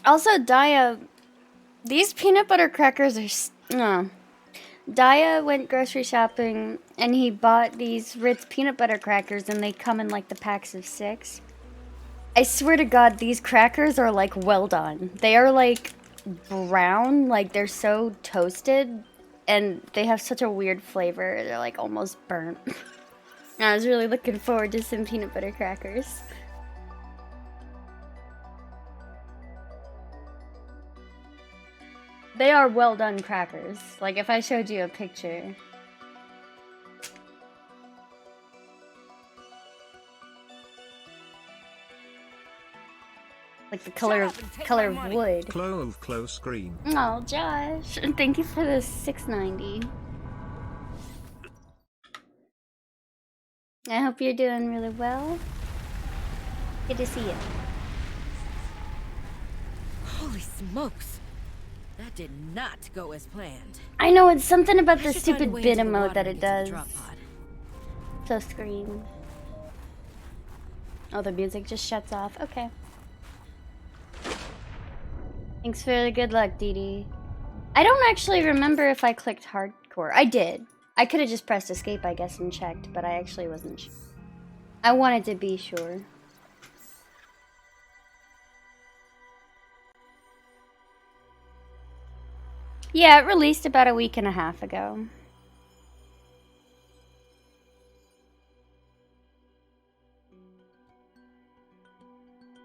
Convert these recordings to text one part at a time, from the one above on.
Also, Daya, these peanut butter crackers are... No. Daya went grocery shopping and he bought these Ritz peanut butter crackers and they come in like the packs of 6. I swear to God, these crackers are like well done. They are like brown, like they're so toasted and they have such a weird flavor. They're like almost burnt. I was really looking forward to some peanut butter crackers. They are well done crackers. Like if I showed you a picture. Like the color of wood. Close screen. Oh, Josh. Thank you for the 690. I hope you're doing really well. Good to see you. Holy smokes. That did not go as planned. I know, it's something about the stupid bit emote that it does. So scream. Oh, the music just shuts off. Okay. Thanks for the good luck, Dee Dee. I don't actually remember if I clicked hardcore. I did. I could have just pressed escape, I guess, and checked, but I actually wasn't sure. I wanted to be sure. Yeah, it released about a week and a half ago.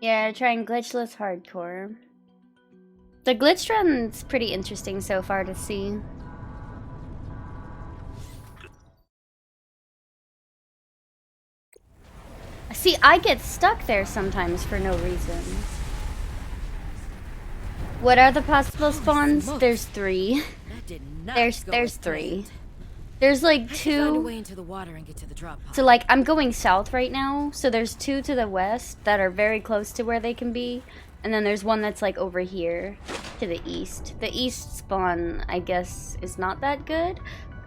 Yeah, trying glitchless hardcore. The glitch run's pretty interesting so far to see. See, I get stuck there sometimes for no reason. What are the possible spawns? There's 3. There's 3. There's like 2. So like I'm going south right now, so there's 2 to the west that are very close to where they can be, and then there's one that's like over here to the east. The east spawn, I guess, is not that good.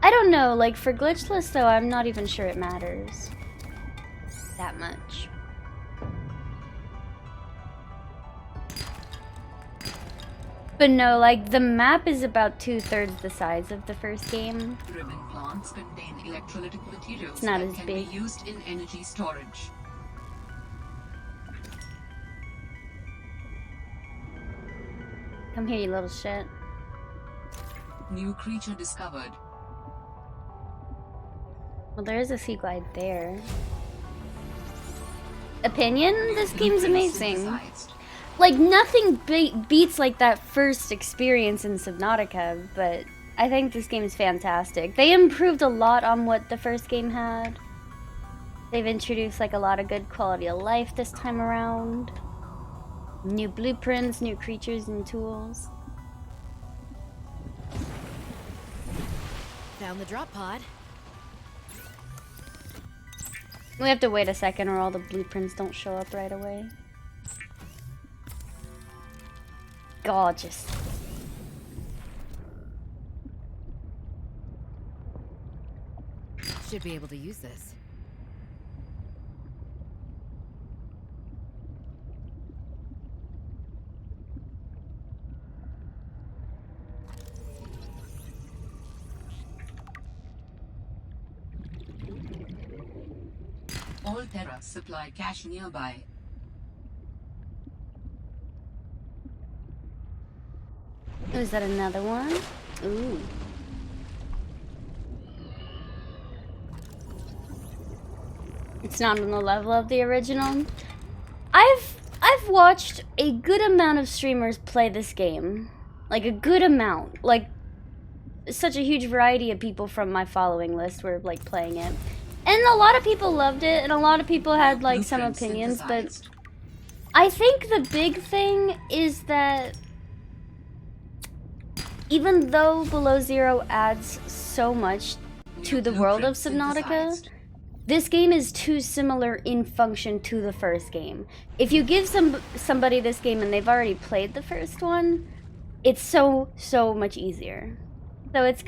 I don't know, like for glitchless though, I'm not even sure it matters that much. But no, like the map is about 2/3 the size of the first game. Ribbon plants contain electrolytic materials it's not that as can big. be used in energy storage. Come here, you little shit. New creature discovered. Well, there is a sea glide there. Opinion? This game's amazing. Like, nothing beats like that first experience in Subnautica, but I think this game is fantastic. They improved a lot on what the first game had. They've introduced like a lot of good quality of life this time around. New blueprints, new creatures and tools. Found the drop pod. We have to wait a second or all the blueprints don't show up right away. Gorgeous. Should be able to use this. All Terra supply cache nearby. Oh, is that another one? Ooh. It's not on the level of the original. I've watched a good amount of streamers play this game. Like a good amount. Like such a huge variety of people from my following list were like playing it. And a lot of people loved it and a lot of people had like some opinions, but I think the big thing is that even though Below Zero adds so much to the world of Subnautica, this game is too similar in function to the first game. If you give somebody this game and they've already played the first one, it's so much easier. So it's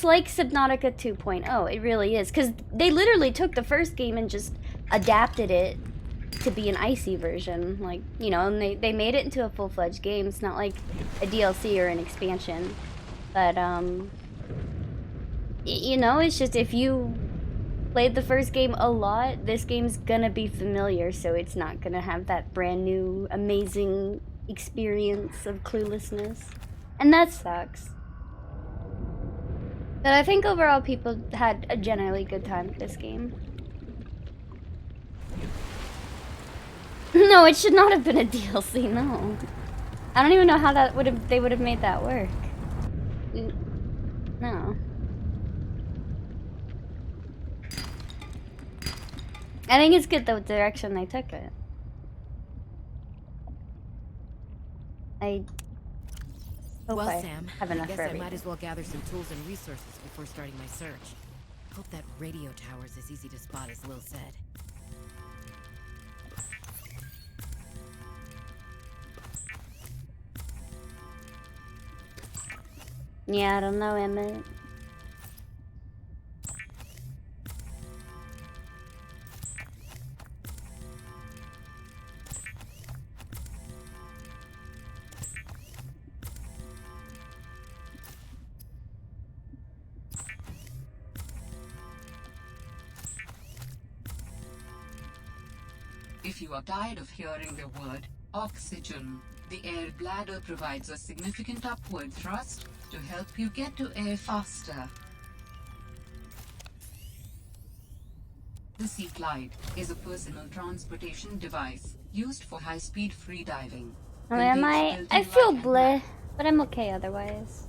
like Subnautica 2.0. It really is, because they literally took the first game and just adapted it to be an icy version. Like, you know, and they made it into a full-fledged game. It's not like a DLC or an expansion. But, you know, it's just if you played the first game a lot, this game's gonna be familiar, so it's not gonna have that brand new, amazing experience of cluelessness. And that sucks. But I think overall people had a generally good time with this game. No, it should not have been a DLC, no. I don't even know how that they would have made that work. No. I think it's good the direction they took it. I hope Well, I Sam, have enough I guess for I everything. might as well gather some tools and resources before starting my search. Hope that radio tower's as easy to spot as Lil said. Yeah, I don't know, Emmett. If you are tired of hearing the word oxygen, the air bladder provides a significant upward thrust to help you get to air faster. The Sea Glide is a personal transportation device used for high-speed freediving. I mean, Contains I built-in feel light and bleh, but I'm okay otherwise.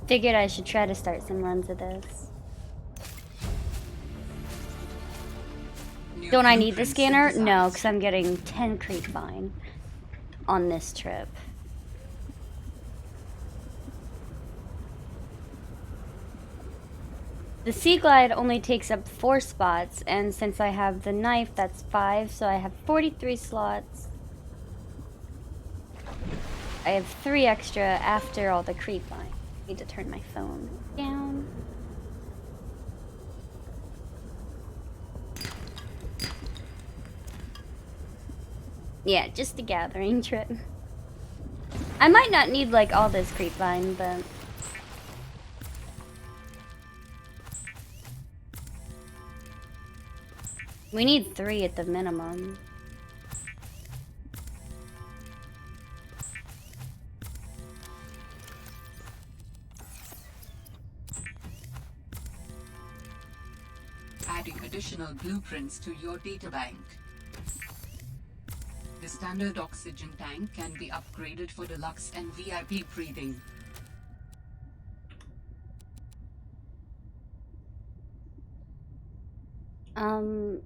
Figured I should try to start some runs of this. new Don't I need the blueprints scanner? No, synthesized. because I'm getting 10 creep fine on this trip. The Sea Glide only takes up 4 spots, and since I have the knife, that's 5, so I have 43 slots. I have 3 extra after all the creep fine. Need to turn my phone down. Yeah, just a gathering trip. I might not need like all this creep vine, but we need 3 at the minimum. Adding additional blueprints to your databank. The standard oxygen tank can be upgraded for deluxe and VIP breathing.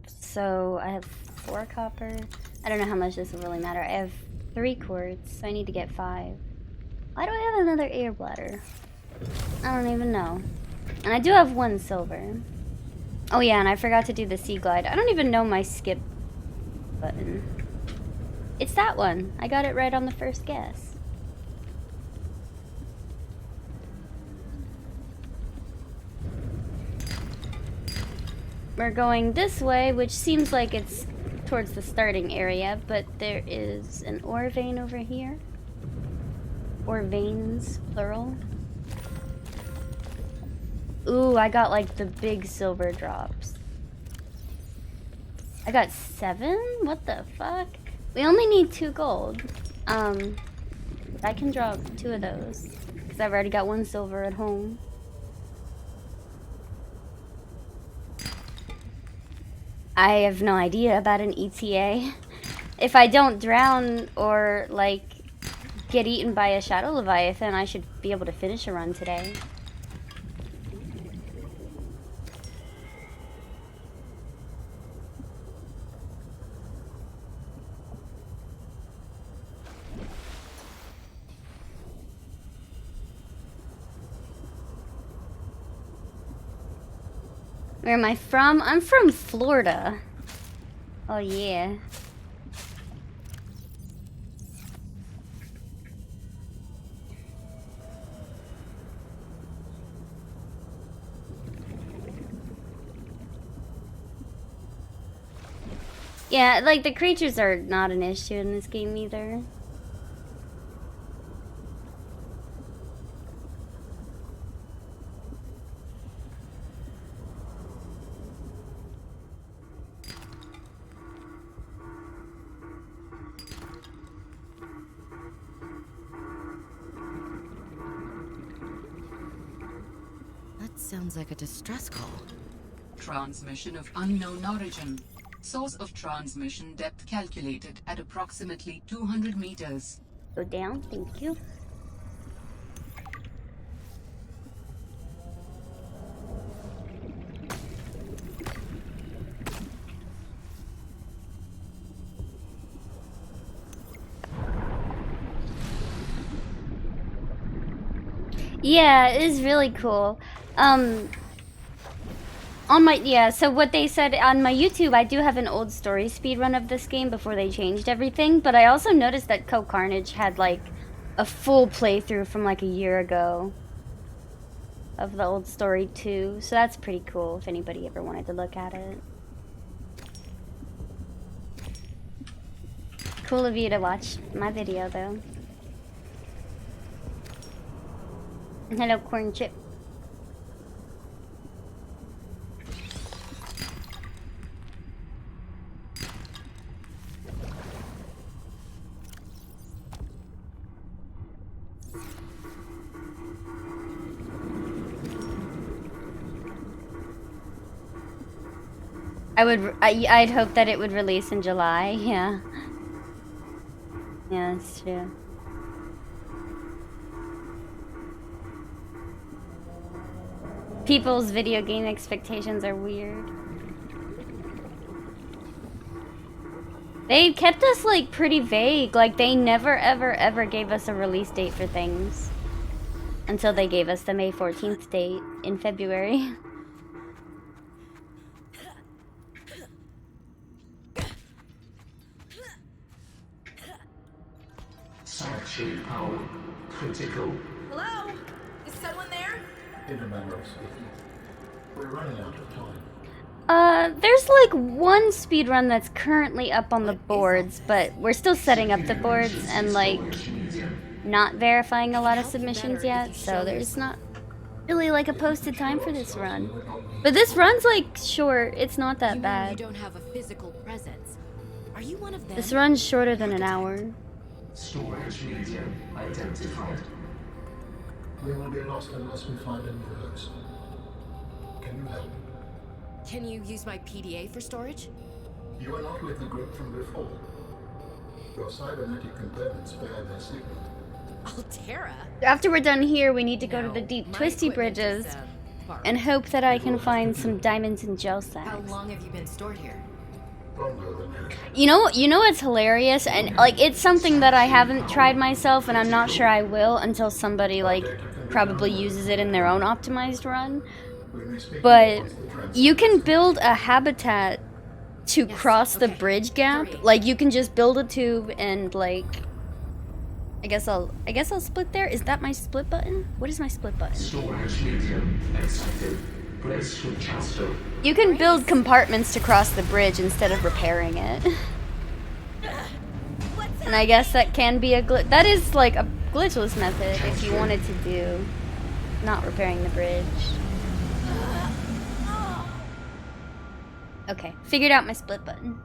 So I have 4 copper. I don't know how much this will really matter. I have 3 quartz, so I need to get 5. Why do I have another air bladder? I don't even know. And I do have 1 silver. Oh yeah, and I forgot to do the Sea Glide. I don't even know my skip button. It's that one. I got it right on the first guess. We're going this way, which seems like it's towards the starting area, but there is an ore vein over here. Ore veins, plural. Ooh, I got like the big silver drops. I got 7? What the fuck? We only need 2 gold. I can drop 2 of those, because I've already got 1 silver at home. I have no idea about an ETA. If I don't drown or, like, get eaten by a shadow leviathan, I should be able to finish a run today. Where am I from? I'm from Florida. Oh yeah. Yeah, like the creatures are not an issue in this game either. That sounds like a distress call. Transmission of unknown origin. Source of transmission depth calculated at approximately 200 meters. Go down, thank you. Yeah, it is really cool. So what they said on my YouTube, I do have an old story speedrun of this game before they changed everything, but I also noticed that Carnage had like a full playthrough from like a year ago of the old story too, so that's pretty cool if anybody ever wanted to look at it. Cool of you to watch my video though. Hello, corn chip. I'd hope that it would release in July, yeah. Yeah, that's true. People's video game expectations are weird. They kept us like pretty vague, like they never ever gave us a release date for things. Until they gave us the May 14th date in February. Sanctuary power critical. Hello? Is someone there? In a manner of speaking. We're running out of time. There's like one speedrun that's currently up on the boards, but we're still setting up the boards and like not verifying a lot of submissions yet, so there's not really like a posted time for this run. But this run's like short, it's not that bad. You don't have a physical presence. Are you one of them? This run's shorter than an hour. Storage medium identified. We will be lost unless we find a new host. Can you help? Can you use my PDA for storage? You are not with the group from before. Your cybernetic components bear their signal. Altera? After we're done here, we need to go to the deep My twisty equipment bridges is, and hope that I can find some diamonds and gel How sacks. long have you been stored here? Longer than you. You know what's hilarious, and like it's something that I haven't tried myself, and I'm not sure I will until somebody like probably uses it in their own optimized run. But you can build a habitat to cross the bridge gap. Like you can just build a tube and like I guess I'll split there. Is that my split button? What is my split button? Storage medium accepted. Brace for transfer. You can build compartments to cross the bridge instead of repairing it. And I guess that can be a glitch. That is like a glitchless method if you wanted to do not repairing the bridge. Okay, figured out my split button.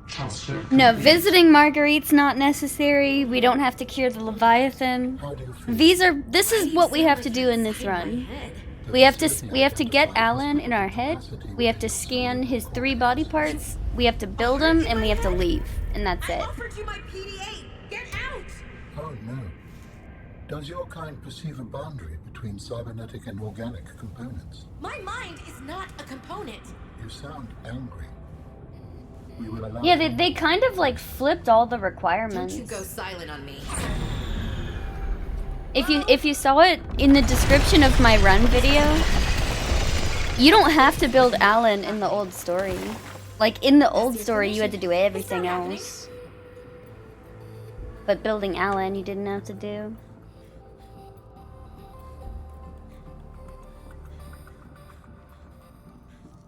Transfer. No, visiting Marguerite's not necessary. We don't have to cure the Leviathan. How do you feel? This is what we have to do in this run. We have to get Alan in our head. We have to scan his 3 body parts. We have to build him and we have to leave. And that's I it. offered you my PDA! Get out! Oh no. Does your kind perceive a boundary between cybernetic and organic components? My mind is not a component. You sound angry. We will allow Yeah, you- they kind of like flipped all the Don't requirements. you go silent on me. If you saw it in the description of my run video, you don't have to build Alan in the old story. Like in the old story, you had to do everything else. But building Alan, you didn't have to do.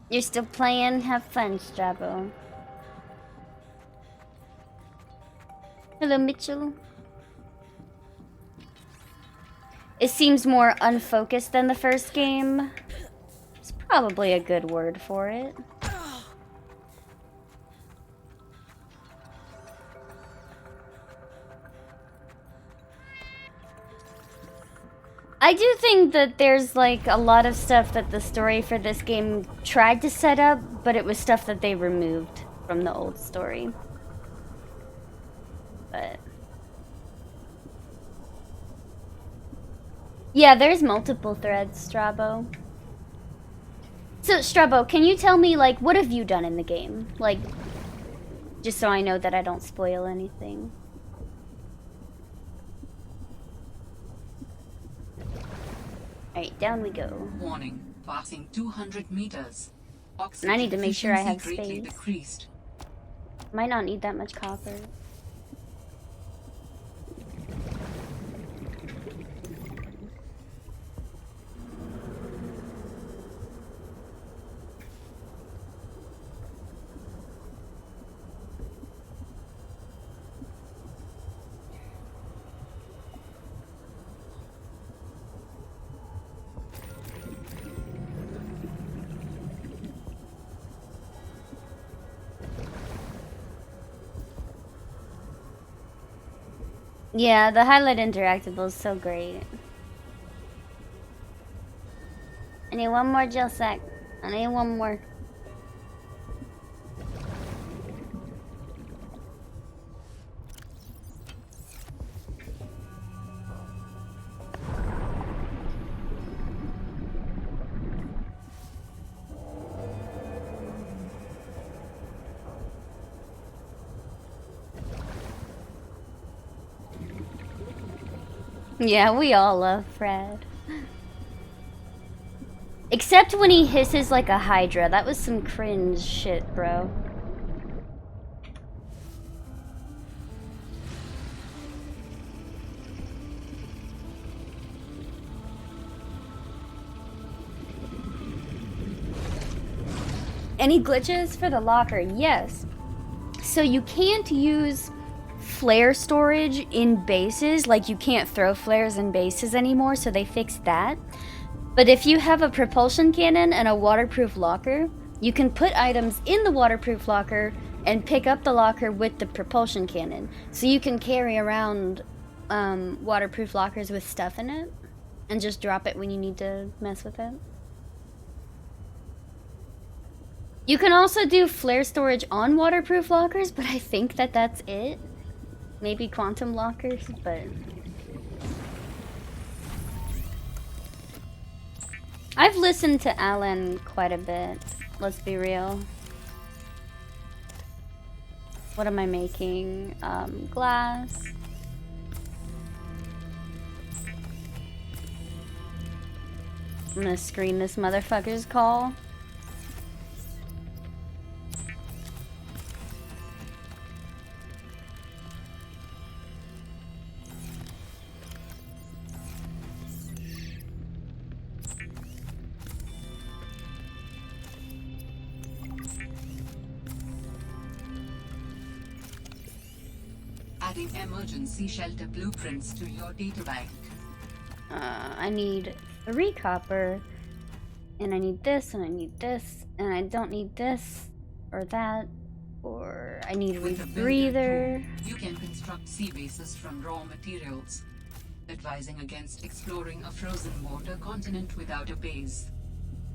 You're still playing? Have fun, Strabo. Hello, Mitchell. It seems more unfocused than the first game. It's probably a good word for it. I do think that there's like a lot of stuff that the story for this game tried to set up, but it was stuff that they removed from the old story. But yeah, there's multiple threads, Strabo. So Strabo, can you tell me, like, what have you done in the game? Like, just so I know that I don't spoil anything. Alright, down we go. Warning, passing 200 meters. And I need to make sure I have Greatly space. decreased. Might not need that much copper. Yeah, the highlight interactable is so great. I need one more gel sack. I need one more. Yeah, we all love Fred. Except when he hisses like a Hydra. That was some cringe shit, bro. Any glitches for the locker? Yes. So you can't use flare storage in bases, like you can't throw flares in bases anymore, so they fixed that. But if you have a propulsion cannon and a waterproof locker, you can put items in the waterproof locker and pick up the locker with the propulsion cannon. So you can carry around waterproof lockers with stuff in it and just drop it when you need to mess with it. You can also do flare storage on waterproof lockers, but I think that that's it. Maybe quantum lockers, but I've listened to Alan quite a bit, let's be real. What am I making? Glass. I'm gonna screen this motherfucker's call. Adding emergency shelter blueprints to your databank. I need 3 copper, and I need this, and I need this, and I don't need this, or that, or I need a With a rebreather. builder tool, you can construct sea bases from raw materials, advising against exploring a frozen water continent without a base.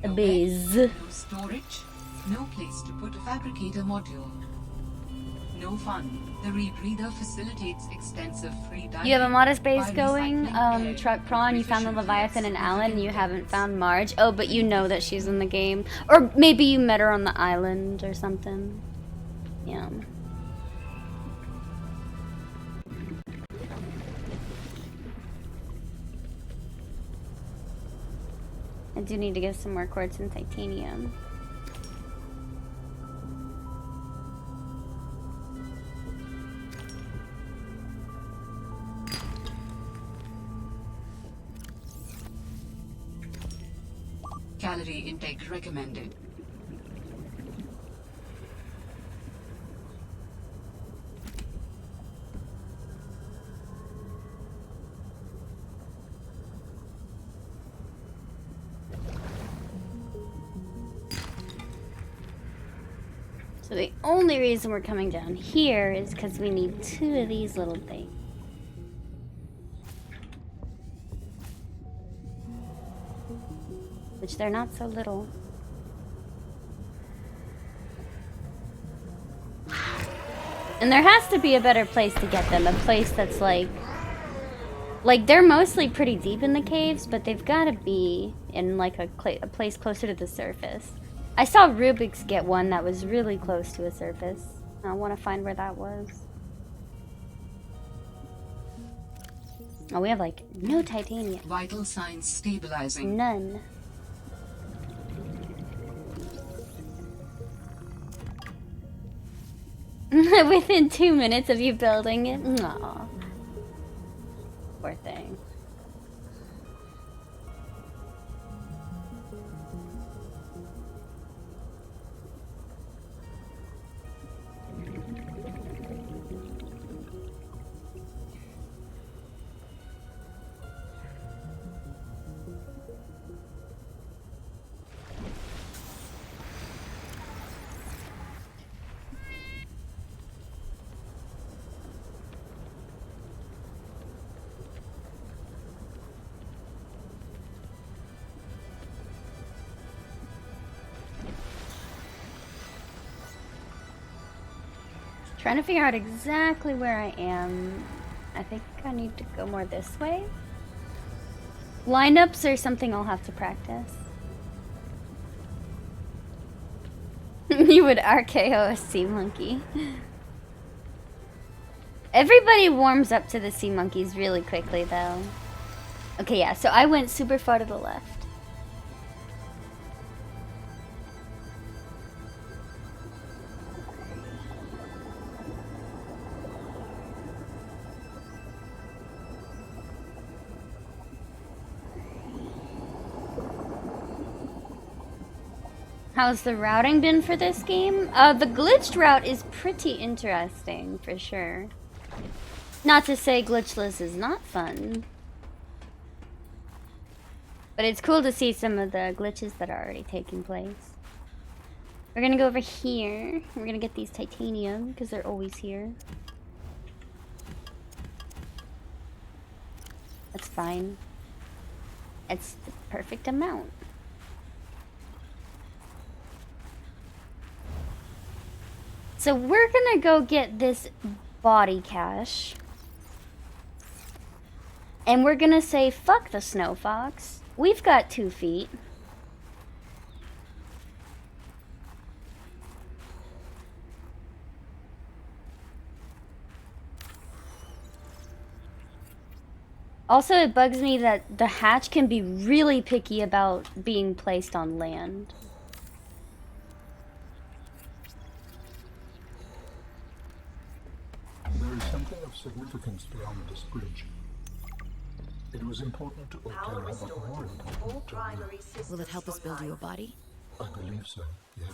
A No base. bed, no storage, no place to put a fabricator module. No fun. The rebreather facilitates extensive free diving. You have a modest base by going. recycling air Truck Prawn, you found the with Leviathan and Alan, significant you haven't found Marge. Oh, but you know that she's in the game. Or maybe you met her on the island or something. Yeah. I do need to get some more quartz and titanium. Calorie intake recommended. So the only reason we're coming down here is because we need 2 of these little things. Which they're not so little. And there has to be a better place to get them. A place that's like they're mostly pretty deep in the caves, but they've got to be in like a place closer to the surface. I saw Rubik's get one that was really close to a surface. I want to find where that was. Oh, we have like no titanium. Vital signs stabilizing. None. Within 2 minutes of you building it? Aww. Poor thing. Trying to figure out exactly where I am. I think I need to go more this way. Lineups are something I'll have to practice. You would RKO a sea monkey. Everybody warms up to the sea monkeys really quickly though. Okay, yeah, so I went super far to the left. How's the routing been for this game? The glitched route is pretty interesting, for sure. Not to say glitchless is not fun. But it's cool to see some of the glitches that are already taking place. We're gonna go over here. We're gonna get these titanium, because they're always here. That's fine. It's the perfect amount. So we're gonna go get this body cache. And we're gonna say, fuck the snow fox. We've got 2 feet. Also, it bugs me that the hatch can be really picky about being placed on land. There is something of significance beyond this bridge. It was important to Otera, but more important to me. Will it help us build you a body? I believe so, yes.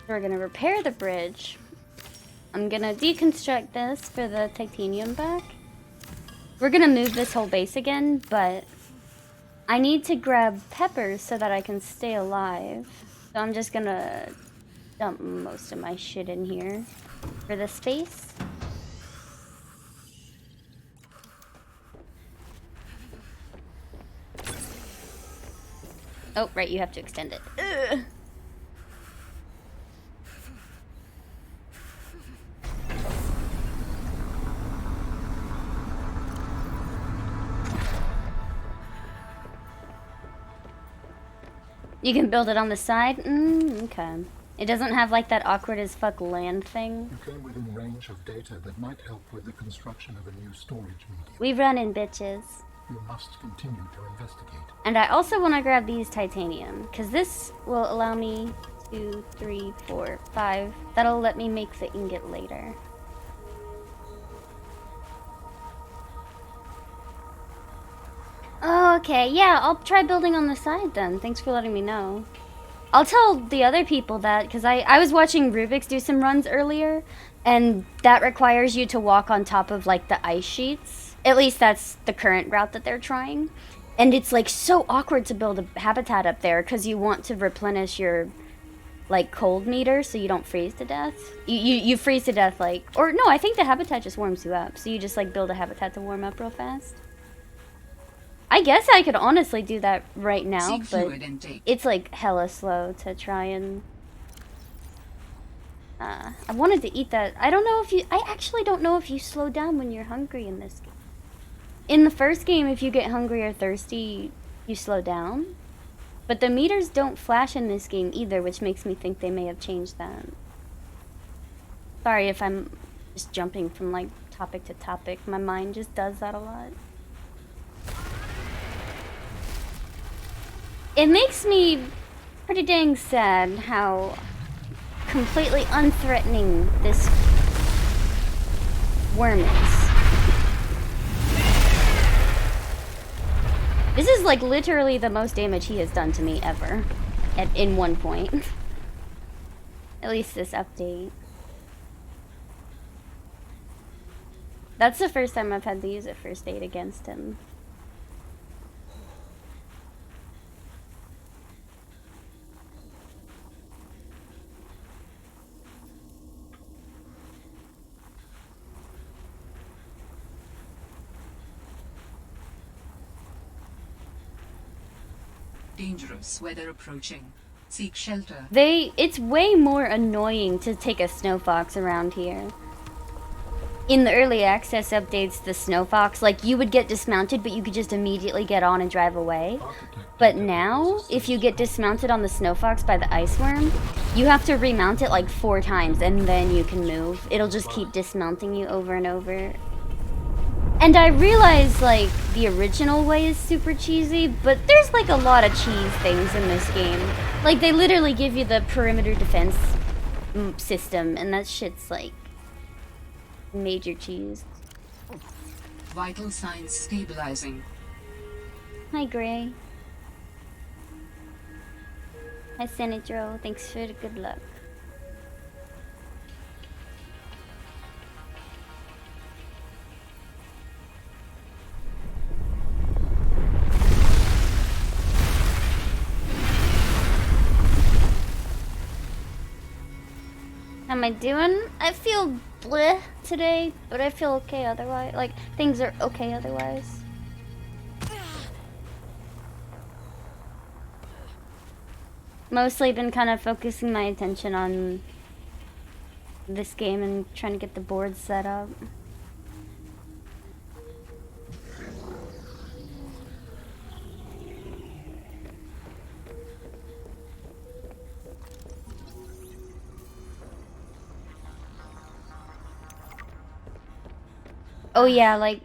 We're gonna repair the bridge. I'm gonna deconstruct this for the titanium back. We're gonna move this whole base again, but I need to grab peppers so that I can stay alive. So I'm just gonna dump most of my shit in here for the space. Oh, right, you have to extend it. Ugh. You can build it on the side? Okay. It doesn't have like that awkward as fuck land thing. You came within range of data that might help with the construction of a new storage medium. We run in bitches. You must continue to investigate. And I also want to grab these titanium, because this will allow me 2, 3, 4, 5. That'll let me make the ingot later. Oh, okay. Yeah, I'll try building on the side then. Thanks for letting me know. I'll tell the other people that, because I was watching Rubik's do some runs earlier, and that requires you to walk on top of, like, the ice sheets. At least that's the current route that they're trying. And it's, like, so awkward to build a habitat up there, because you want to replenish your, like, cold meter so you don't freeze to death. You freeze to death, like, or no, I think the habitat just warms you up, so you just, like, build a habitat to warm up real fast. I guess I could honestly do that right now, but it's like hella slow to try and... I wanted to eat that. I don't know if you... I actually don't know if you slow down when you're hungry in this game. In the first game, if you get hungry or thirsty, you slow down. But the meters don't flash in this game either, which makes me think they may have changed that. Sorry if I'm just jumping from, like, topic to topic. My mind just does that a lot. It makes me pretty dang sad how completely unthreatening this worm is. This is like literally the most damage he has done to me ever in one point. At least this update. That's the first time I've had to use a first aid against him. Dangerous weather approaching. Seek shelter. It's way more annoying to take a snow fox around here. In the early access updates, the snow fox, like, you would get dismounted, but you could just immediately get on and drive away. But now, if you get dismounted on the snow fox by the ice worm, you have to remount it like 4 times, and then you can move. It'll just keep dismounting you over and over. And I realize, like, the original way is super cheesy, but there's, like, a lot of cheese things in this game. Like, they literally give you the perimeter defense system, and that shit's, like, major cheese. Vital signs stabilizing. Hi, Gray. Hi, Senatro. Thanks for the good luck. How am I doing? I feel bleh today, but I feel okay otherwise. Like, things are okay otherwise. Mostly been kind of focusing my attention on this game and trying to get the board set up. Oh yeah, like,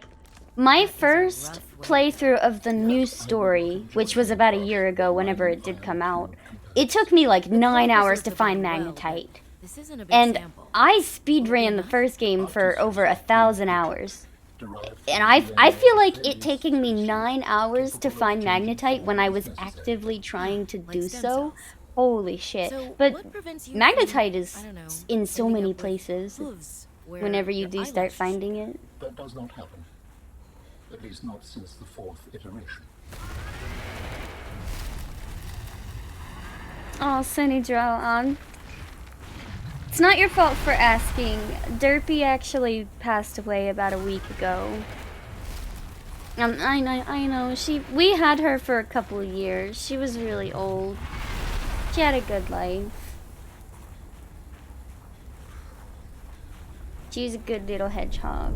my first playthrough of the new story, which was about a year ago whenever it did come out, it took me like 9 hours to find magnetite. And I speedran the first game for over 1,000 hours. And I feel like it taking me 9 hours to find magnetite when I was actively trying to do so. Holy shit. But magnetite is in so many places whenever you do start finding it. That does not happen. At least not since the 4th iteration. Oh, Sunny Draw. It's not your fault for asking. Derpy actually passed away about a week ago. I know. We had her for a couple of years. She was really old. She had a good life. She's a good little hedgehog.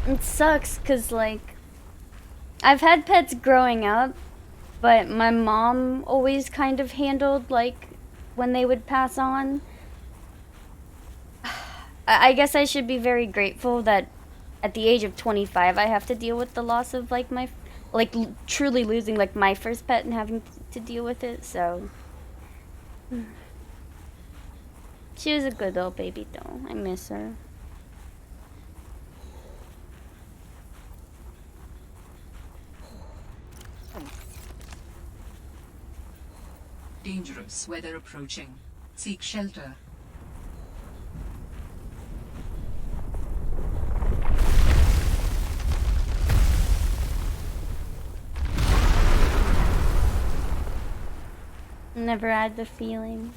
It sucks because, like, I've had pets growing up, but my mom always kind of handled, like, when they would pass on. I guess I should be very grateful that at the age of 25 I have to deal with the loss of, like, my, like, truly losing, like, my first pet and having to deal with it, so. She was a good old baby though. I miss her. Dangerous weather approaching. Seek shelter. Never had the feeling.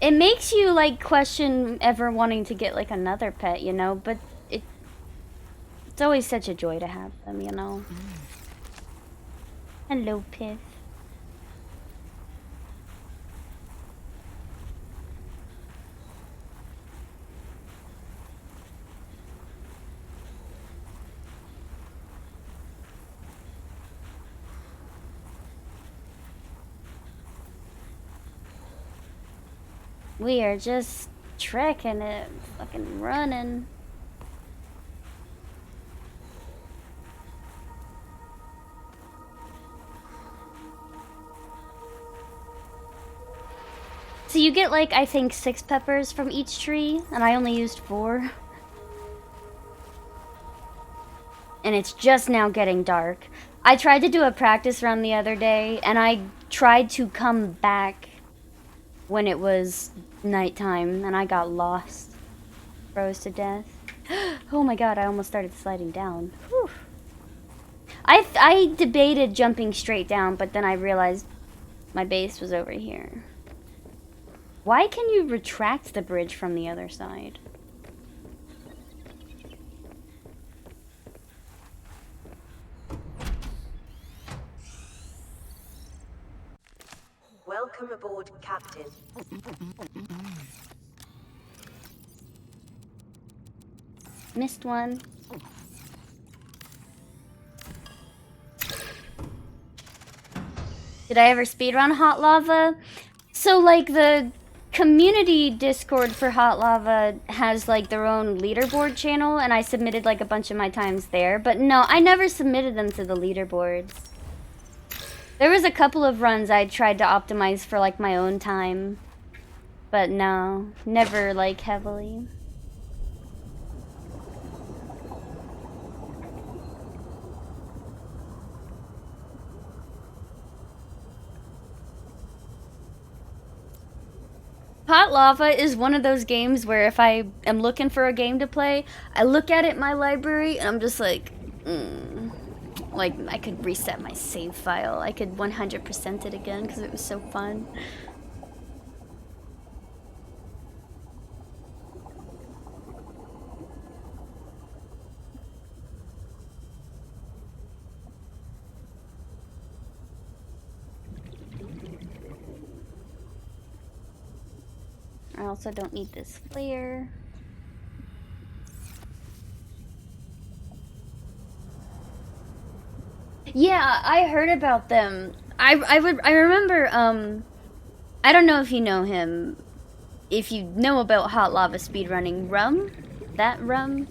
It makes you like question ever wanting to get like another pet, you know, but it's always such a joy to have them, you know. Hello, Piff. We are just trekking it, fucking running. So you get like, I think 6 peppers from each tree, and I only used 4. And it's just now getting dark. I tried to do a practice run the other day, and I tried to come back when it was nighttime, and I got lost. Froze to death. Oh my god, I almost started sliding down. Whew. I debated jumping straight down, but then I realized my base was over here. Why can you retract the bridge from the other side? Welcome aboard, Captain. Missed one. Did I ever speedrun Hot Lava? So like the community Discord for Hot Lava has like their own leaderboard channel, and I submitted like a bunch of my times there, but no, I never submitted them to the leaderboards. There was a couple of runs I tried to optimize for like my own time, but no, never like heavily. Hot Lava is one of those games where if I am looking for a game to play, I look at it in my library and I'm just like, like I could reset my save file. I could 100% it again because it was so fun. I also don't need this flare. Yeah, I heard about them. I remember, I don't know if you know him. If you know about Hot Lava speedrunning, Rum,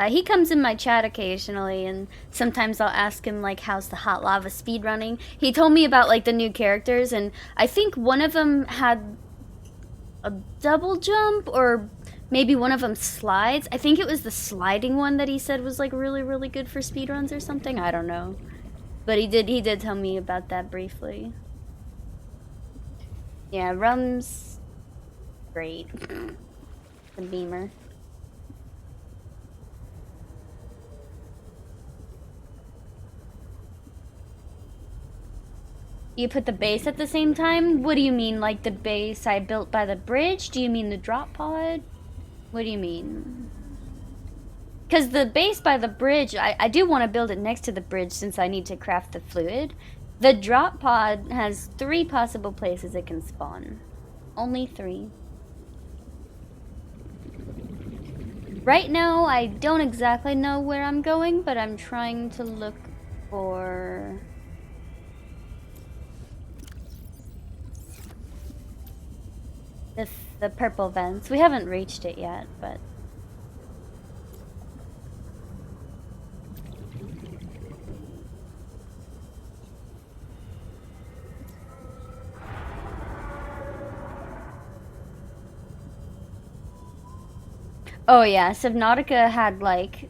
he comes in my chat occasionally, and sometimes I'll ask him like, how's the Hot Lava speedrunning? He told me about like the new characters, and I think one of them had a double jump, or maybe one of them slides. I think it was the sliding one that he said was like really, really good for speedruns or something. I don't know. But he did tell me about that briefly. Yeah, Rum's great. The beamer. You put the base at the same time? What do you mean, like the base I built by the bridge? Do you mean the drop pod? What do you mean? Because the base by the bridge, I do want to build it next to the bridge since I need to craft the fluid. The drop pod has 3 possible places it can spawn. Only 3. Right now, I don't exactly know where I'm going, but I'm trying to look for... the purple vents. We haven't reached it yet, but... Oh yeah, Subnautica had like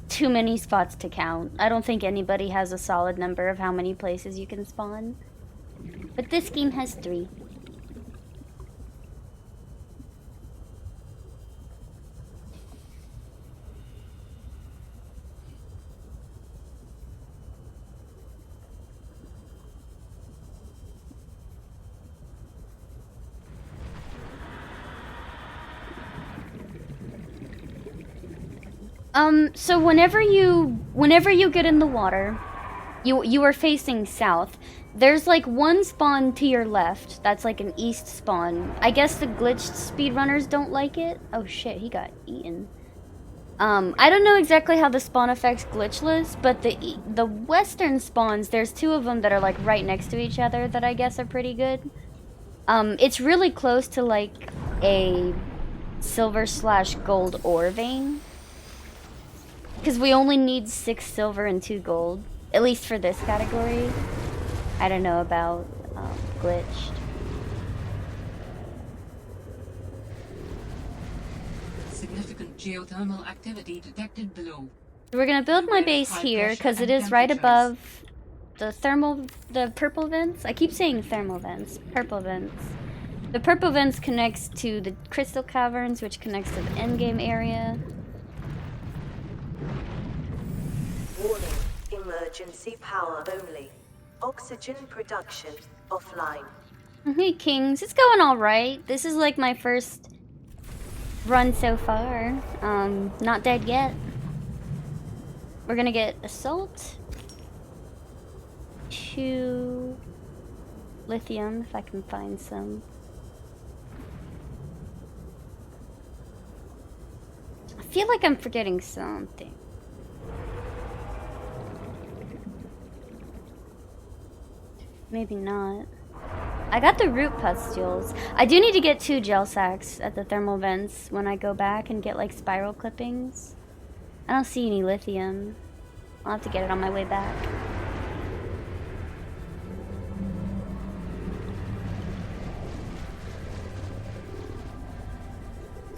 too many spots to count. I don't think anybody has a solid number of how many places you can spawn. But this game has 3. So whenever you get in the water, you are facing south. There's like one spawn to your left. That's like an east spawn. I guess the glitched speedrunners don't like it. Oh shit, he got eaten. I don't know exactly how the spawn affects Glitchless, but the western spawns, there's 2 of them that are like right next to each other that I guess are pretty good. It's really close to like a silver/gold ore vein. Because we only need 6 silver and 2 gold. At least for this category. I don't know about glitched. Significant geothermal activity detected below. We're gonna build my base here because it is right above the purple vents. I keep saying thermal vents, purple vents. The purple vents connects to the crystal caverns, which connects to the endgame area. Warning. Emergency power only. Oxygen production offline. Hey Kings, it's going alright. This is like my first run so far. Not dead yet. We're gonna get assault. 2 lithium, if I can find some. I feel like I'm forgetting something. Maybe not. I got the root pustules. I do need to get 2 gel sacks at the thermal vents when I go back and get like spiral clippings. I don't see any lithium. I'll have to get it on my way back.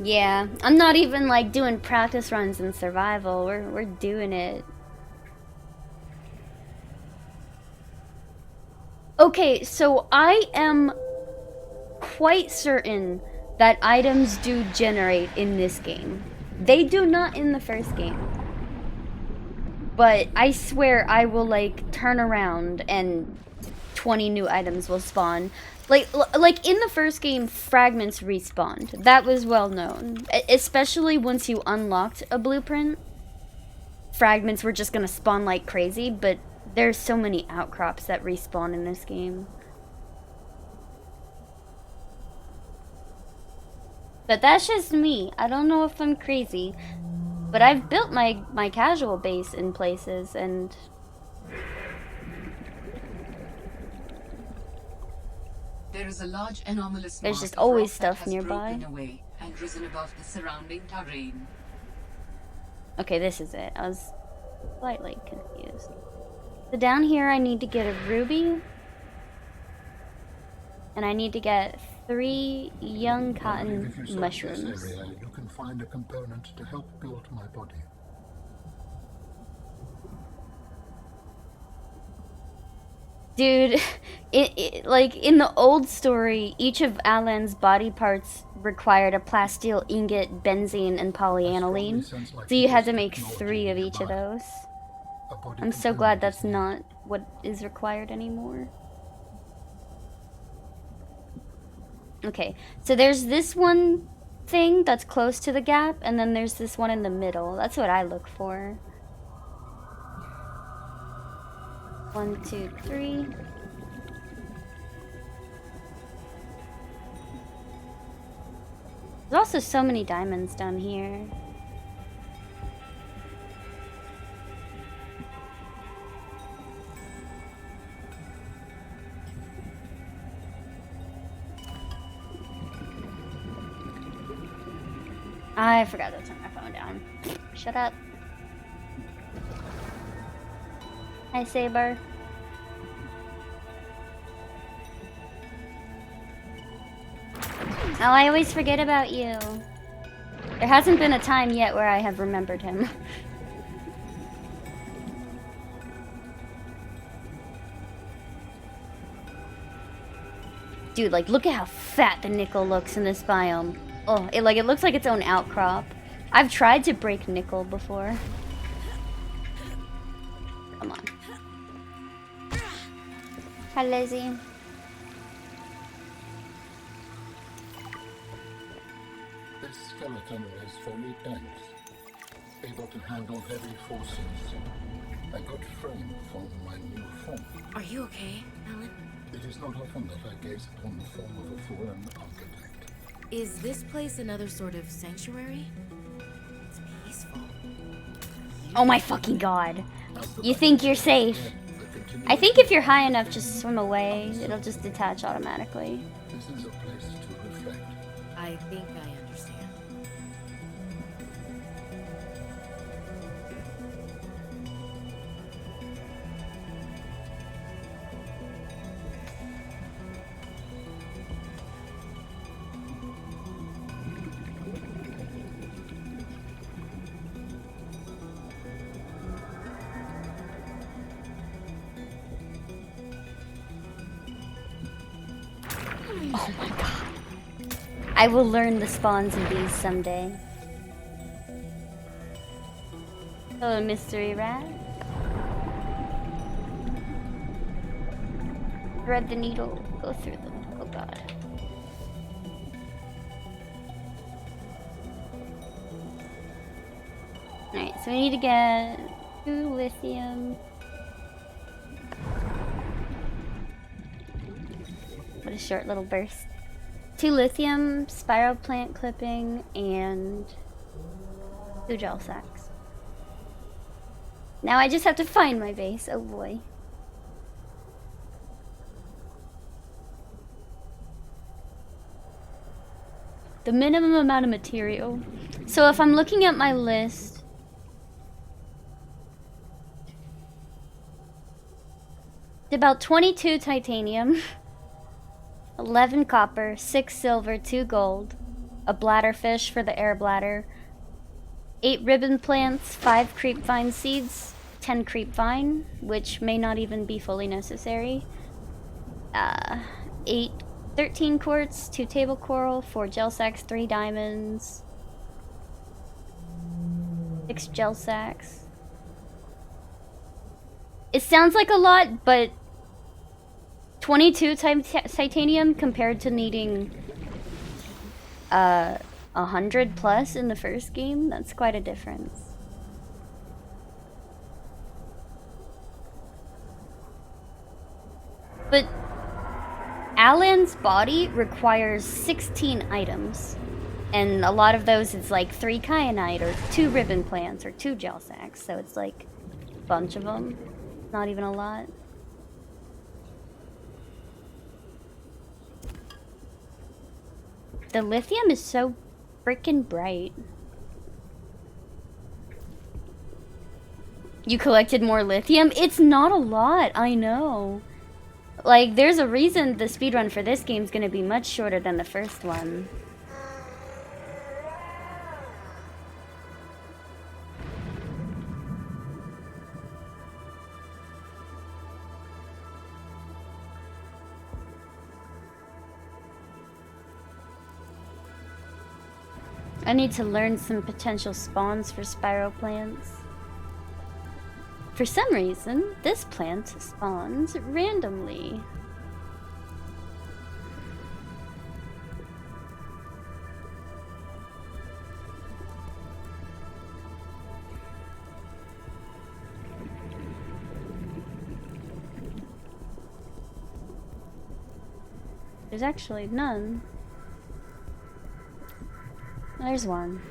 Yeah, I'm not even like doing practice runs in survival. We're doing it. Okay, so I am quite certain that items do generate in this game. They do not in the first game. But I swear I will like turn around and 20 new items will spawn. Like in the first game, fragments respawned. That was well known. Especially once you unlocked a blueprint. Fragments were just gonna spawn like crazy, but there's so many outcrops that respawn in this game. But that's just me. I don't know if I'm crazy. But I've built my casual base in places and... There is a large anomalous There's mass just of always rock stuff that has nearby. broken away and risen above the surrounding terrain. Okay, this is it. I was slightly confused. So down here I need to get a ruby. And I need to get 3 young cotton If you search mushrooms. this area, you can find a component to help build my body. Dude, like in the old story, each of Alan's body parts required a plasteel ingot, benzene, and polyaniline. So you had to make 3 of each of those. I'm so glad that's not what is required anymore. Okay, so there's this one thing that's close to the gap, and then there's this one in the middle. That's what I look for. 1, 2, 3. There's also so many diamonds down here. I forgot to turn my phone down. Shut up. Hi, Saber. Oh, I always forget about you. There hasn't been a time yet where I have remembered him. Dude, like, look at how fat the nickel looks in this biome. Oh, it looks like its own outcrop. I've tried to break nickel before. Come on. Hi, Lizzie. This skeleton is fully dense, able to handle heavy forces. A good frame for my new form. Are you okay, Alan? It is not often that I gaze upon the form of a fallen architect. Is this place another sort of sanctuary? It's peaceful. Oh my fucking god. You think you're safe. I think if you're high enough, just swim away. It'll just detach automatically. This is a place to reflect. I think I understand. Oh my god. I will learn the spawns of these someday. Hello, mystery rat. Thread the needle, go through them. Oh god. Alright, so we need to get 2 lithium. What a short little burst. 2 lithium, spiral plant clipping, and 2 gel sacks. Now I just have to find my base. Oh boy. The minimum amount of material. So if I'm looking at my list, it's about 22 titanium. 11 copper, 6 silver, 2 gold, a bladderfish for the air bladder, 8 ribbon plants, 5 creepvine seeds, 10 creepvine, which may not even be fully necessary, 13 quartz, 2 table coral, 4 gel sacks, 3 diamonds, 6 gel sacks. It sounds like a lot, but 22 titanium compared to needing 100 plus in the first game, that's quite a difference. But Alan's body requires 16 items, and a lot of those it's like 3 kyanite or 2 ribbon plants or 2 gel sacks, so it's like a bunch of them, not even a lot. The lithium is so freaking bright. You collected more lithium? It's not a lot, I know. Like, there's a reason the speedrun for this game is going to be much shorter than the first one. I need to learn some potential spawns for spiral plants. For some reason, this plant spawns randomly. There's actually none. There's one.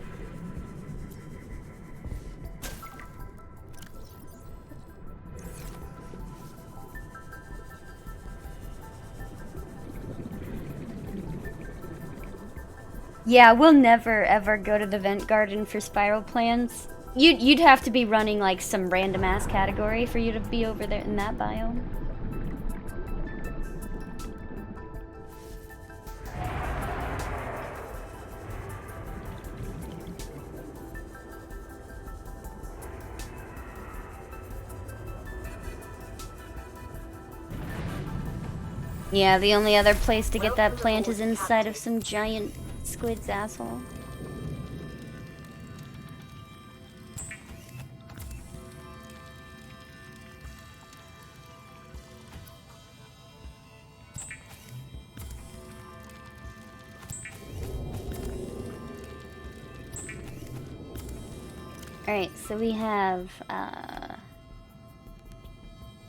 Yeah, we'll never ever go to the vent garden for spiral plants. You'd have to be running like some random ass category for you to be over there in that biome. Yeah, the only other place to get that plant is inside of some giant squid's asshole. Alright, so we have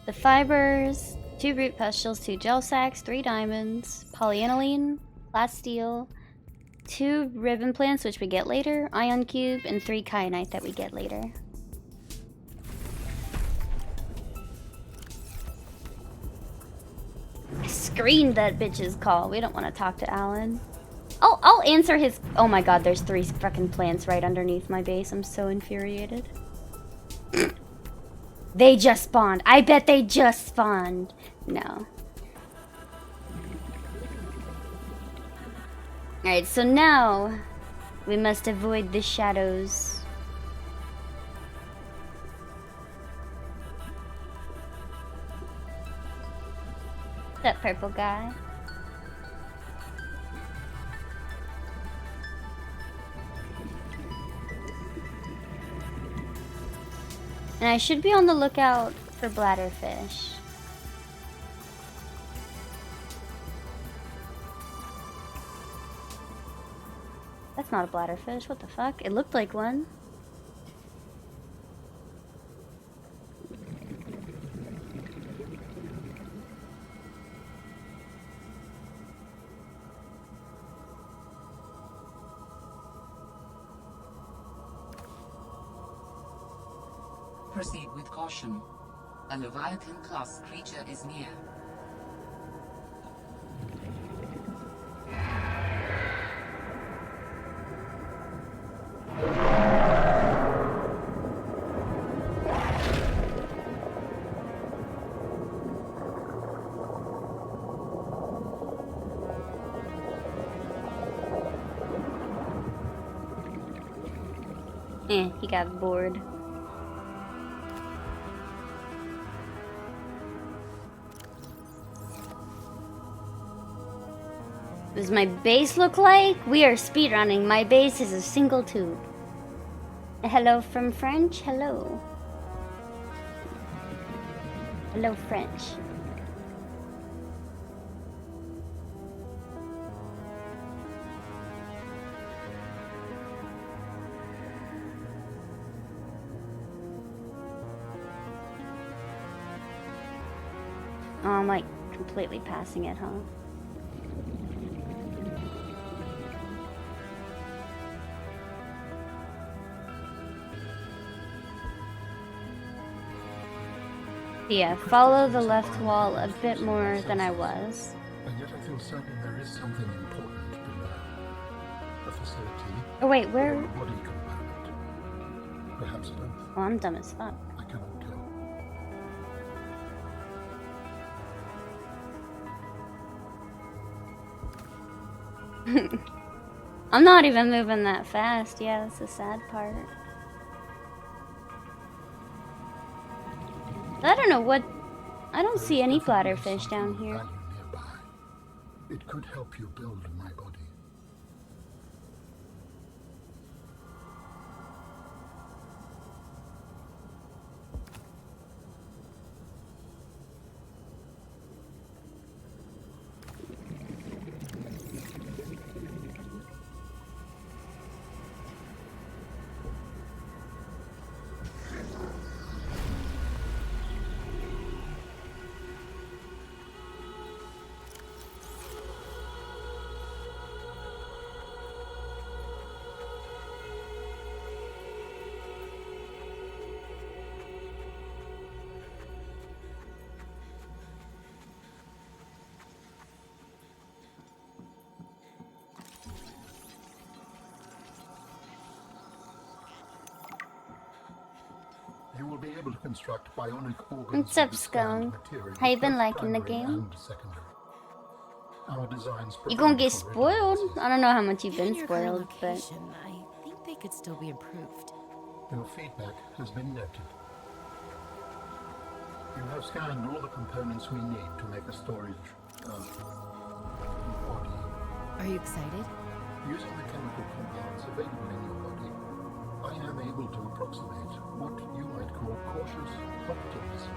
the fibers, 2 root pestles, 2 gel sacks, 3 diamonds, polyaniline, plasteel, 2 ribbon plants, which we get later, ion cube, and 3 kyanite that we get later. I screened that bitch's call. We don't want to talk to Alan. I'll answer his. Oh my god, there's 3 fucking plants right underneath my base. I'm so infuriated. They just spawned. I bet they just spawned. No. Alright, so now we must avoid the shadows. That purple guy. And I should be on the lookout for bladderfish. That's not a bladderfish, what the fuck? It looked like one. Proceed with caution. A Leviathan-class creature is near. He got bored. What does my base look like? We are speedrunning. My base is a single tube. Hello from French? Hello. Hello, French. Oh, I'm like completely passing it, huh? Yeah, follow the left wall a bit more than I was. And yet I feel certain there is something important below. A facility. Oh wait, where? Or a body component. Perhaps both. Oh, I'm dumb as fuck. I cannot tell. I'm not even moving that fast. Yeah, that's the sad part. I don't know what... I don't see any bladderfish down here. Value nearby. It could help you build my body. You will be able to construct bionic organs. What's up, Scone? How you been liking the game? Our designs You gonna get provide for spoiled? redundancies. I don't know how much you've been Given your current spoiled, but... location, I think they could still be improved. Your feedback has been noted. You have scanned all the components we need to make a storage body. Are you excited? Using the chemical compounds available in your body, I am able to approximate what you might call cautious optimism.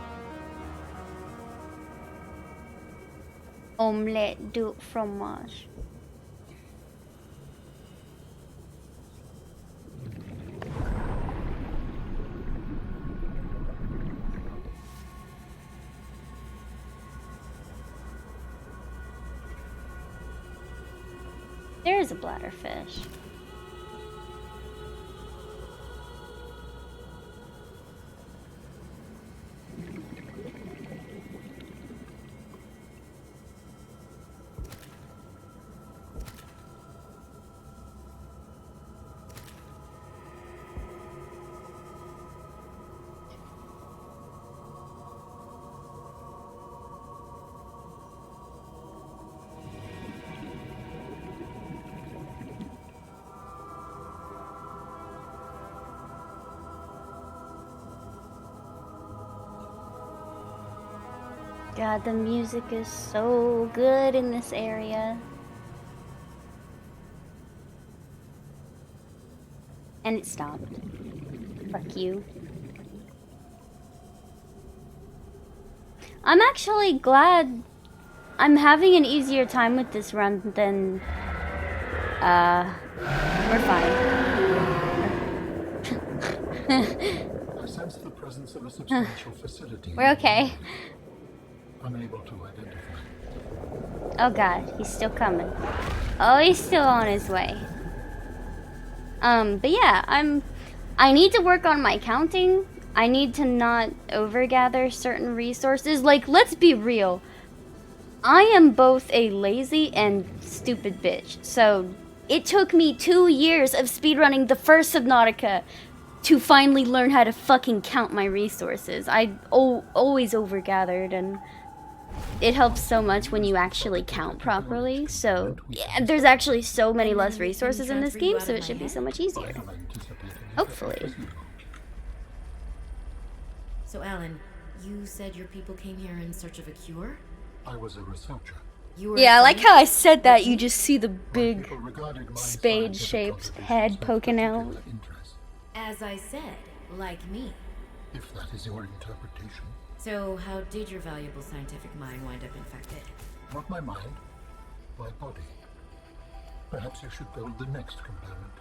Omelette du fromage. There's a bladderfish. God, the music is so good in this area. And it stopped. Fuck you. I'm actually glad I'm having an easier time with this run than, we're fine. I sense the presence of a substantial facility. We're okay. Unable to identify. Oh god, he's still coming. Oh, he's still on his way. But yeah, I need to work on my counting. I need to not overgather certain resources. Like, let's be real. I am both a lazy and stupid bitch. So, it took me 2 years of speedrunning the first Subnautica to finally learn how to fucking count my resources. I always overgathered, and it helps so much when you actually count properly. So, yeah, there's actually so many less resources in this game, so it should be so much easier. Hopefully. So, Alan, you said your people came here in search of a cure? I was a researcher. You were Yeah, I like afraid? how I said that. You just see the big People regarded my spade-shaped scientific head contributions of poking out. particular interest, As I said, like me. if that is your interpretation. So, how did your valuable scientific mind wind up infected? Not my mind, my body. Perhaps you should build the next component.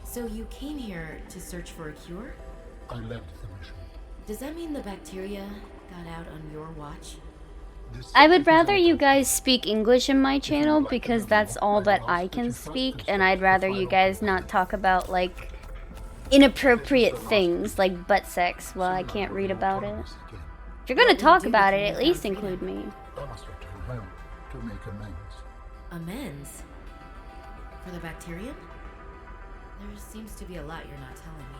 So, you came here to search for a cure? I led the mission. Does that mean the bacteria got out on your watch? This I would is rather not you a- guys speak English in my channel because that's all that I can speak, and I'd rather you guys not talk about, like, inappropriate things like butt sex while I can't read about it. If you're gonna talk about it, at least include me. I must return home to make amends. Amends? For the bacterium? There seems to be a lot you're not telling me.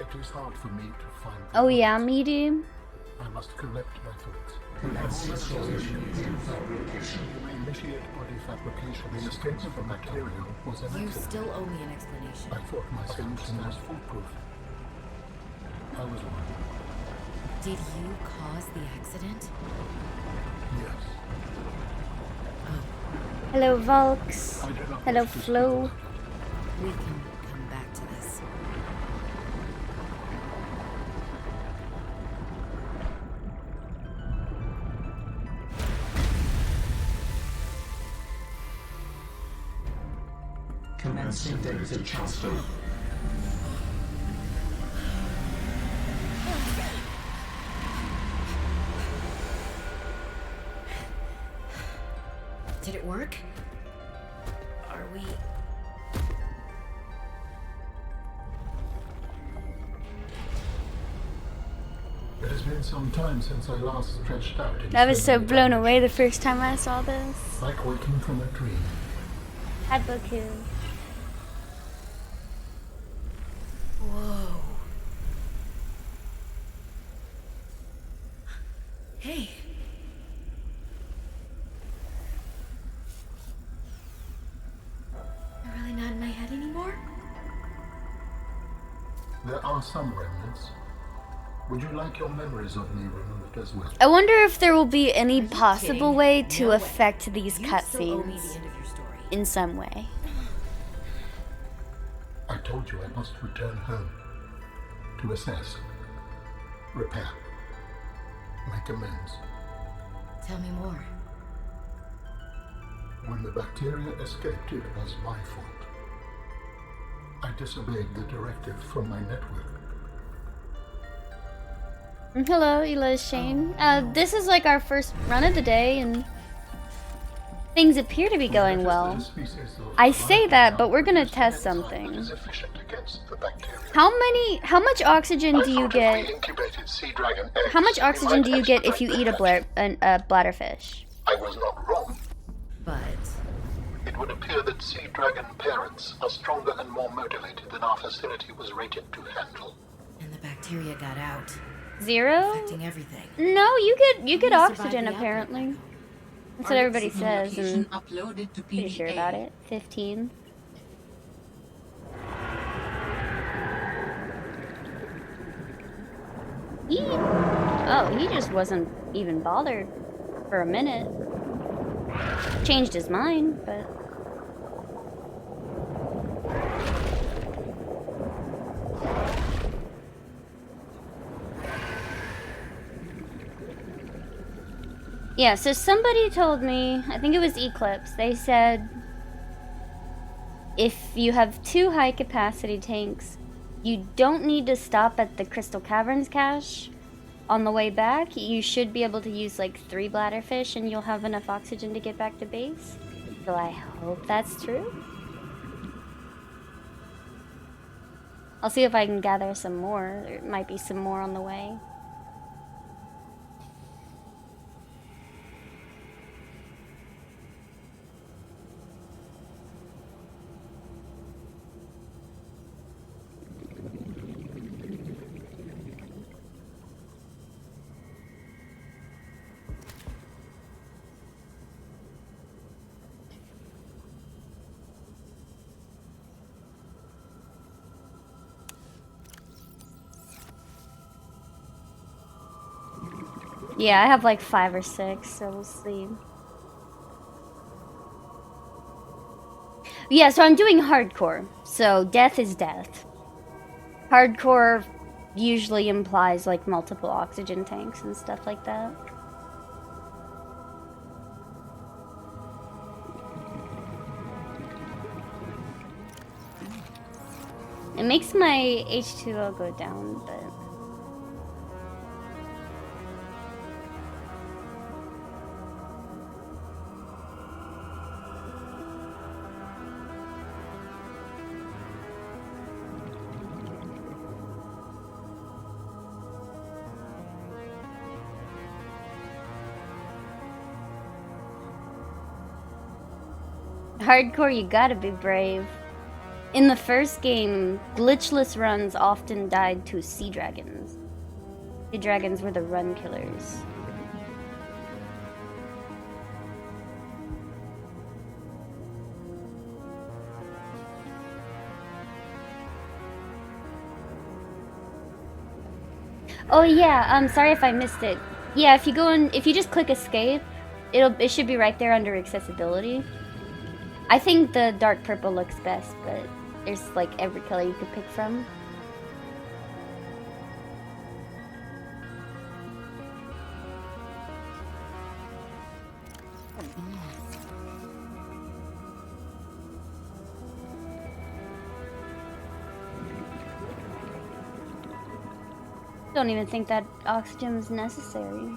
It is hard for me to find the Oh yeah, words. me too. I must collect my thoughts. You may initiate body fabrication in a state of a material was an You accident. still owe me an explanation. I thought my solution was foolproof. I was wrong. Did you cause the accident? Yes. Hello, Volks. I do not Hello, wish to speak Flo. about it. We can come back to this. Commencing data transfer. Did it work? Are we... It has been some time since I last stretched out. in I was so semi-diving. blown away the first time I saw this. Like waking from a dream. Hi, Boku. Whoa. Hey. You're really not in my head anymore? There are some remnants. Would you like your memories of me removed as well? I wonder if there will be any possible kidding? way to No way. affect these You still owe me the cutscenes end of your story. in some way. I told you I must return home to assess, repair, make amends. Tell me more. When the bacteria escaped, it was my fault. I disobeyed the directive from my network. Hello, Ela Shane. This is like our first run of the day, and things appear to be going well. I say that, but we're gonna test something. How much oxygen do you get? How much oxygen do you get if you eat a bladderfish? I was not wrong. But It would appear that sea dragon parents are stronger and more motivated than our facility was rated to handle. and the bacteria got out, 0? affecting everything. No, you get Who survived oxygen the outbreak apparently. back home? That's what everybody says, Location and uploaded to pretty sure PDA. about it. 15. He just wasn't even bothered for a minute. Changed his mind, but yeah, so somebody told me, I think it was Eclipse, they said if you have 2 high capacity tanks, you don't need to stop at the Crystal Caverns cache on the way back. You should be able to use like 3 bladderfish and you'll have enough oxygen to get back to base. So I hope that's true. I'll see if I can gather some more. There might be some more on the way. Yeah, I have like 5 or 6, so we'll see. Yeah, so I'm doing hardcore. So death is death. Hardcore usually implies like multiple oxygen tanks and stuff like that. It makes my H2O go down, but hardcore, you gotta be brave. In the first game, glitchless runs often died to sea dragons. Sea dragons were the run killers. Oh yeah, sorry if I missed it. Yeah, if you go in, if you just click escape, it should be right there under accessibility. I think the dark purple looks best, but there's like every color you could pick from. Don't even think that oxygen is necessary.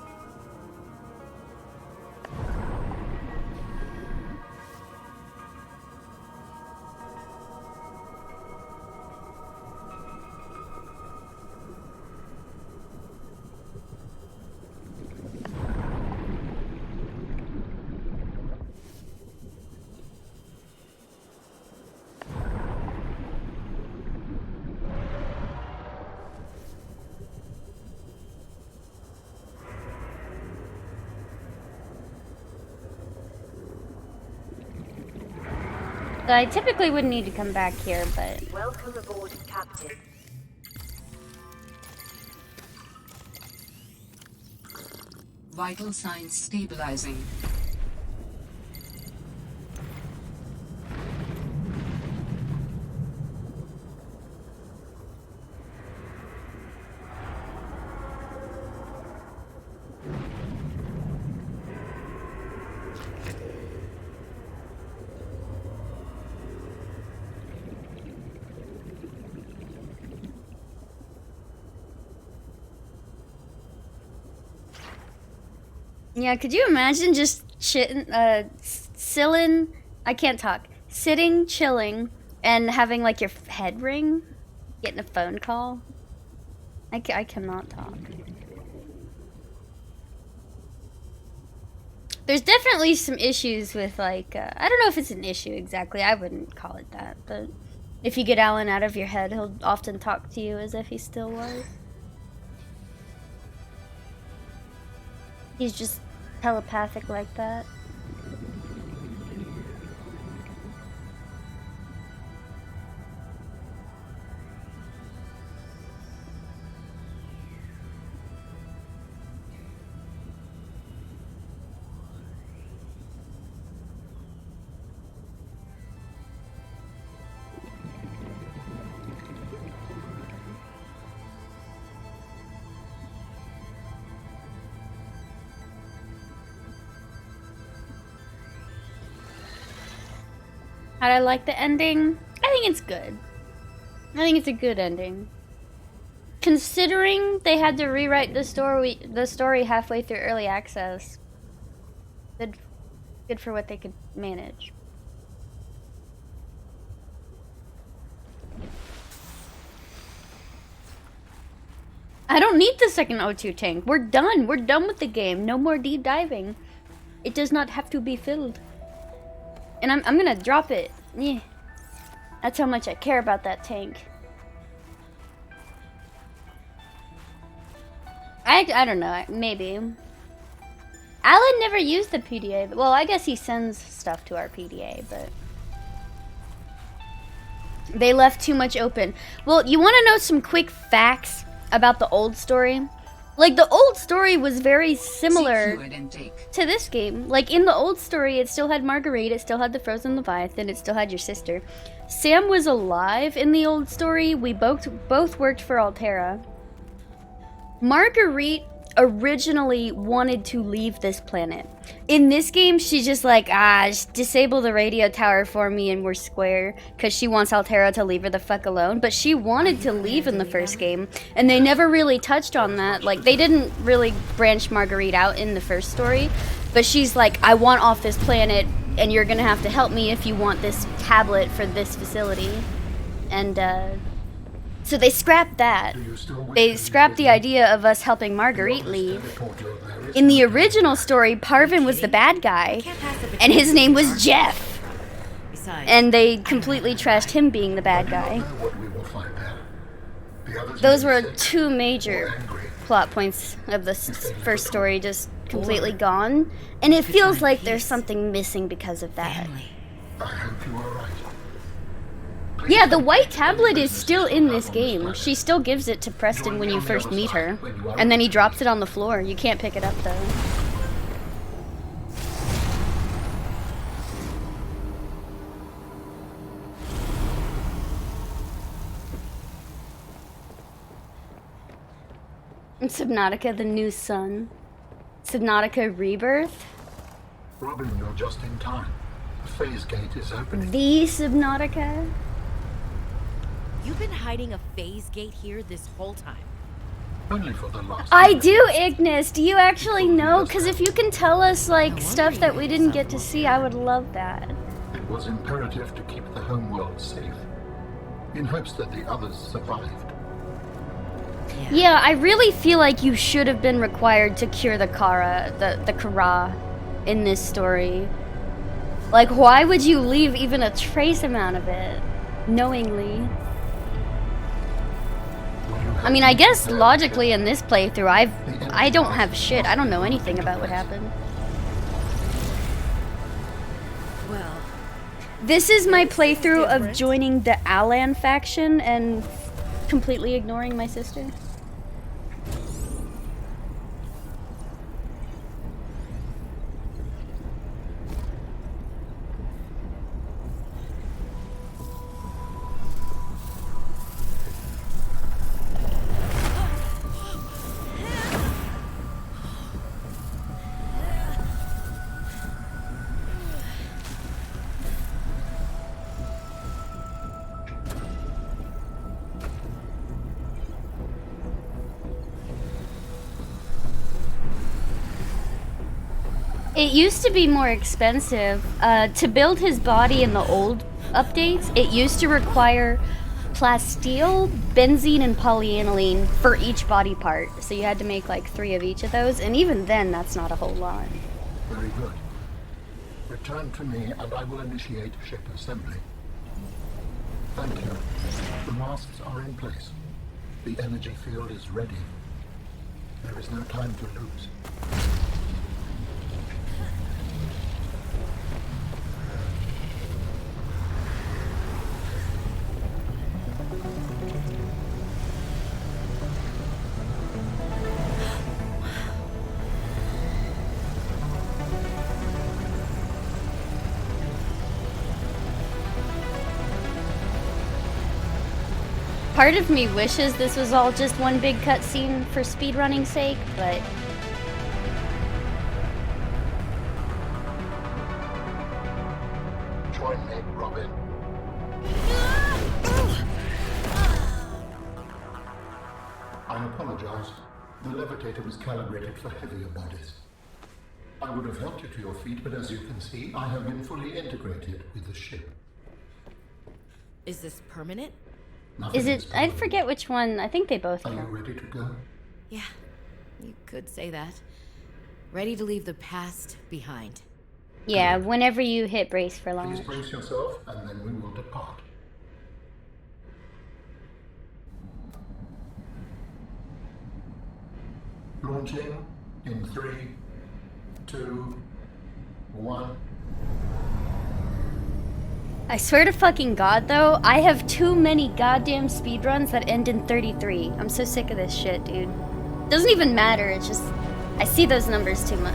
So I typically wouldn't need to come back here, but Welcome aboard, Captain. Vital signs stabilizing. Yeah, could you imagine just I can't talk, sitting, chilling, and having like your head ring, getting a phone call? I cannot talk. There's definitely some issues with like, I don't know if it's an issue exactly, I wouldn't call it that, but if you get Alan out of your head, he'll often talk to you as if he still was. He's just telepathic like that. How'd I like the ending? I think it's good. I think it's a good ending. Considering they had to rewrite the story halfway through early access. Good for what they could manage. I don't need the second O2 tank. We're done. We're done with the game. No more deep diving. It does not have to be filled. And I'm gonna drop it. Yeah. That's how much I care about that tank. I don't know, maybe. Alan never used the PDA. Well, I guess he sends stuff to our PDA, but they left too much open. Well, you want to know some quick facts about the old story? Like, the old story was very similar to this game. Like, in the old story, it still had Marguerite, it still had the Frozen Leviathan, it still had your sister. Sam was alive in the old story. We both worked for Altera. Marguerite originally wanted to leave this planet. In this game, she's just like, just disable the radio tower for me and we're square, because she wants Altera to leave her the fuck alone. But she wanted to leave in the first game, and they never really touched on that. Like, they didn't really branch Marguerite out in the first story, but she's like, I want off this planet, and you're gonna have to help me if you want this tablet for this facility. And so they scrapped that. They scrapped the idea of us helping Marguerite leave. In the original story, Parvin was the bad guy, and his name was Jeff. And they completely trashed him being the bad guy. Those were two major plot points of the first story, just completely gone. And it feels like there's something missing because of that. I hope you are right. Yeah, the white tablet is still in this game. She still gives it to Preston when you first meet her. And then he drops it on the floor. You can't pick it up, though. And Subnautica, the new sun. Subnautica Rebirth. Robin, you're just in time. The phase gate is opening. The Subnautica. You've been hiding a phase gate here this whole time. Only for the last I year. do, Ignis. Do you actually know? Because if you can tell us, like, stuff that we didn't get to see, I would love that. It was imperative to keep the homeworld safe, in hopes that the others survived. Yeah, I really feel like you should have been required to cure the Kara in this story. Like, why would you leave even a trace amount of it, knowingly? I mean, I guess logically in this playthrough, I don't have shit. I don't know anything about what happened. Well, This is my playthrough of joining the Alan faction and completely ignoring my sister. It used to be more expensive. To build his body in the old updates, it used to require plasteel, benzene, and polyaniline for each body part. So you had to make like 3 of each of those, and even then, that's not a whole lot. Very good. Return to me and I will initiate ship assembly. Thank you. The masks are in place. The energy field is ready. There is no time to lose. Part of me wishes this was all just one big cutscene for speedrunning's sake, but Join me, Robin. I apologize. The levitator was calibrated for heavier bodies. I would have helped you to your feet, but as you can see, I have been fully integrated with the ship. Is this permanent? Nothing is it? I permanent. forget which one. I think they both Are you count. ready to go? Yeah, you could say that. Ready to leave the past behind. Yeah, whenever you hit brace for Please launch. brace yourself, and then we will depart. Launching in 3, 2, 1. I swear to fucking God, though, I have too many goddamn speedruns that end in 33. I'm so sick of this shit, dude. Doesn't even matter, it's just... I see those numbers too much.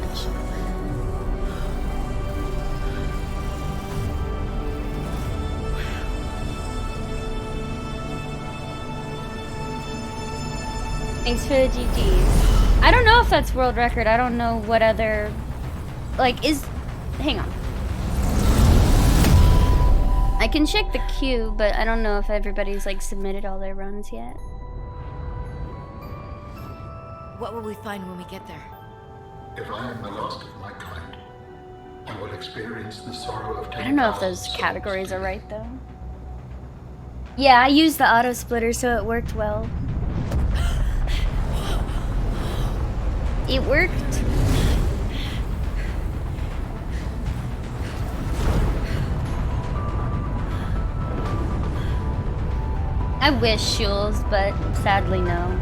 Thanks for the GGs. I don't know if that's world record. I don't know what other... Like, is... Hang on. I can check the queue, but I don't know if everybody's, like, submitted all their runs yet. What will we find when we get there? If I am the last of my kind, I will experience the sorrow of 10,000 I don't know if those souls. categories are right, though. Yeah, I used the auto splitter, so it worked well. It worked. I wish, Shules, but sadly no.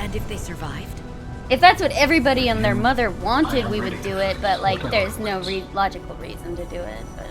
And if they survived? If that's what everybody and their mother wanted, we would do it, but like, there's no logical reason to do it, but...